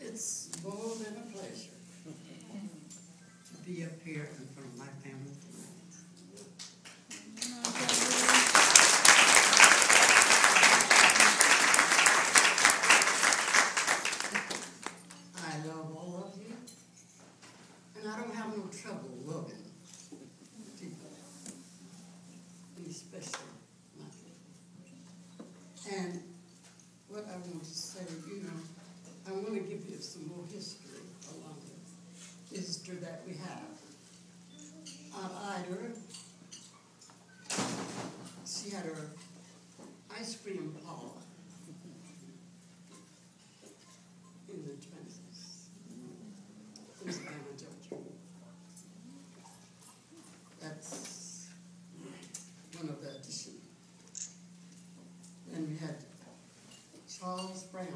It's more than a pleasure to be up here in front of my family tonight. I love all of you, and I don't have no trouble loving people, especially my people. And what I want to say, I want to give you some more history along the history that we have. Aunt Ida, she had her ice cream parlor in the 20s in Savannah, Georgia. That's one of the additions. Then we had Charles Brown,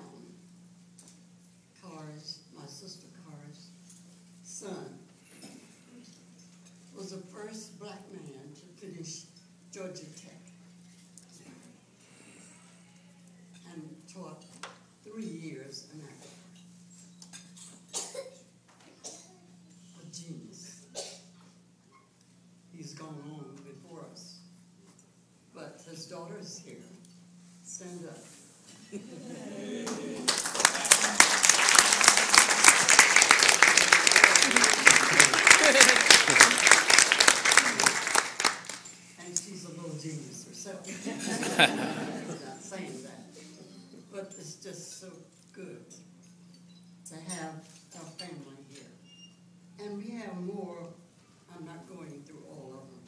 my sister Carr's son, was the first black man to finish Georgia Tech and taught 3 years in Africa. A genius. He's gone on before us, but his daughter is here. Stand up. And she's a little genius herself. I'm not saying that. But it's just so good to have our family here. And we have more, I'm not going through all of them,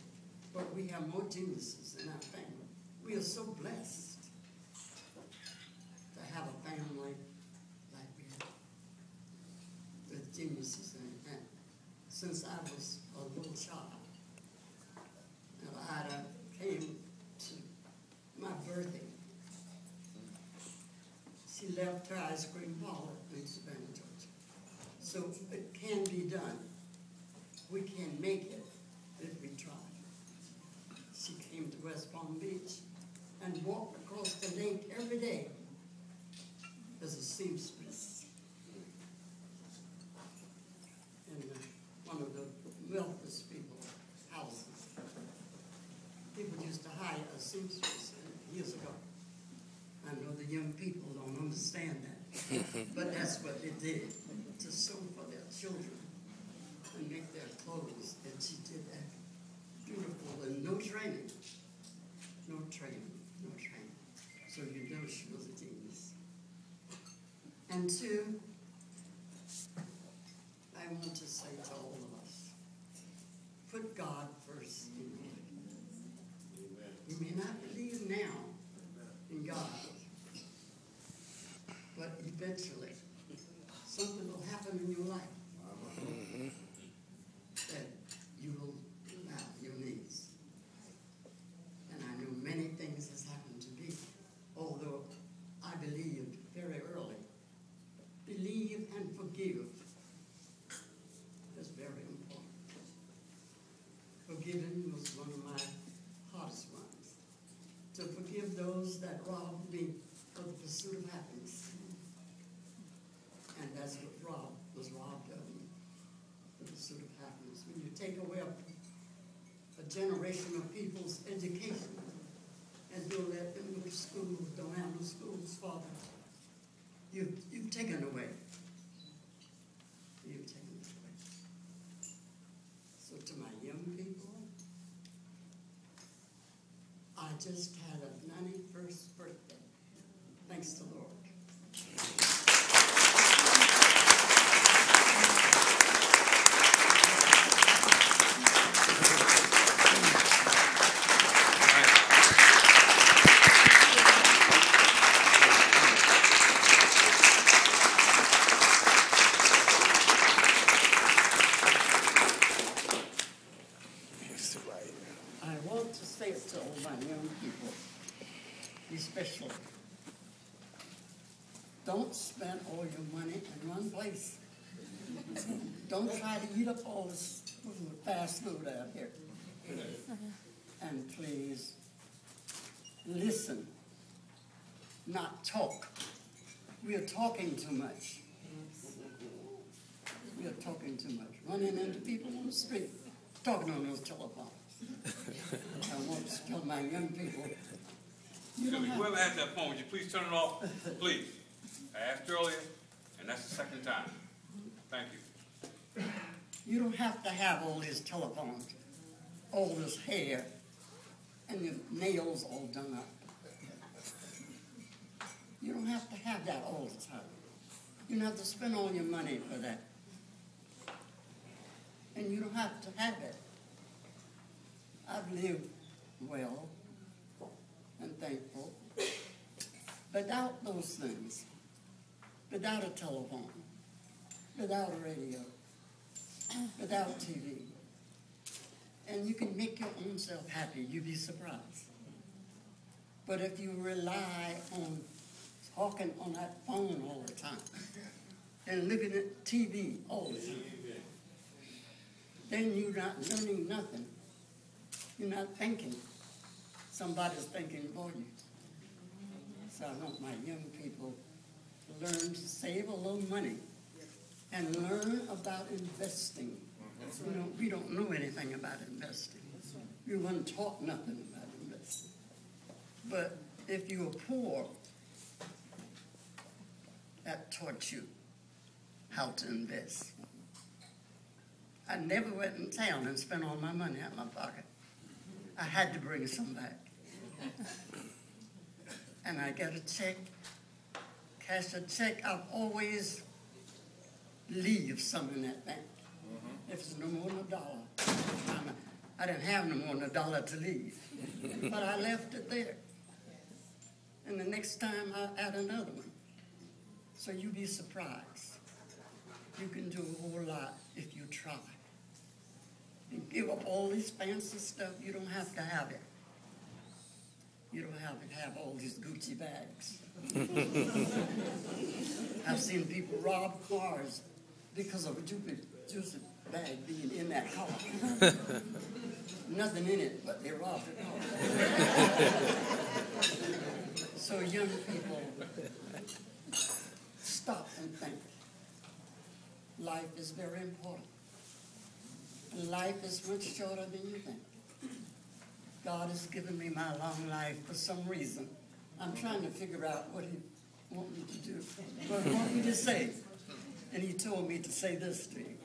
but we have more geniuses in our family. We are so blessed to have a family like we have, with geniuses in it. And since I was a little child, and Ida came to my birthday, she left her ice cream parlor in Savannah, Georgia. So it can be done. We can make it if we try. She came to West Palm Beach and walked across the lake every day as a seamstress in one of the wealthiest people's houses. People used to hire a seamstress years ago. I know the young people don't understand that, but that's what they did, to sew for their children and make their clothes, and she did that beautiful, and no training. So you know she was a genius. And two, I want to say to all of us, put God first in your life. You may not believe now in God, but eventually something will happen in your life that you will bow your knees. And I know many things has happened to me, although I believed very early. Believe and forgive. That's very important. Forgiving was one of my hardest ones. To forgive those that robbed me of the pursuit of happiness. And that's what Rob was robbed of, the pursuit of happiness. When you take away a generation of people's education and don't let them go to school, don't have no schools for them, you've taken away. You've taken it away. So to my young people, I just had a 91st birthday. Thanks to the Lord. I want to say it to all my young people, especially. Don't spend all your money in one place. Don't try to eat up all this fast food out here. And please, listen, not talk. We are talking too much. You're talking too much. Running into people on the street, talking on those telephones. I want to tell my young people, whoever has that phone, would you please turn it off? Please. I asked earlier, and that's the second time. Thank you. you don't have to have all these telephones, all this hair, and your nails all done up. You don't have to have that all the time. You don't have to spend all your money for that. And you don't have to have it. I've lived well and thankful without those things, without a telephone, without a radio, without TV. And you can make your own self happy. You'd be surprised. But if you rely on talking on that phone all the time and looking at TV all the time, then you're not learning nothing. You're not thinking. Somebody's thinking for you. So I want my young people to learn to save a little money and learn about investing. You know, we don't know anything about investing. We weren't taught nothing about investing. But if you were poor, that taught you how to invest. I never went in town and spent all my money out of my pocket. I had to bring some back. And I got a check, cash a check. I've always leave some in that bank. If it's no more than $1, I didn't have no more than $1 to leave. But I left it there. And the next time I add another one. So you'd be surprised. You can do a whole lot if you try. You give up all this fancy stuff, you don't have to have it. You don't have to have all these Gucci bags. I've seen people rob cars because of a juicy bag being in that car. Nothing in it, but they robbed the car. So young people, stop and think. Life is very important. And life is much shorter than you think. God has given me my long life for some reason. I'm trying to figure out what he wants me to do, what he wants me to say. And he told me to say this to you,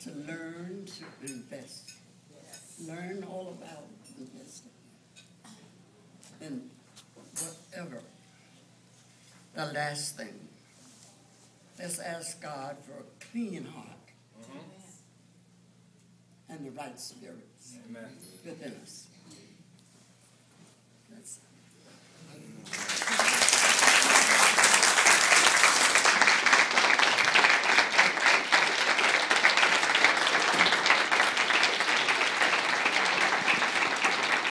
to learn to invest. Learn all about investing. And whatever. The last thing, let's ask God for a clean heart and the right spirits within us.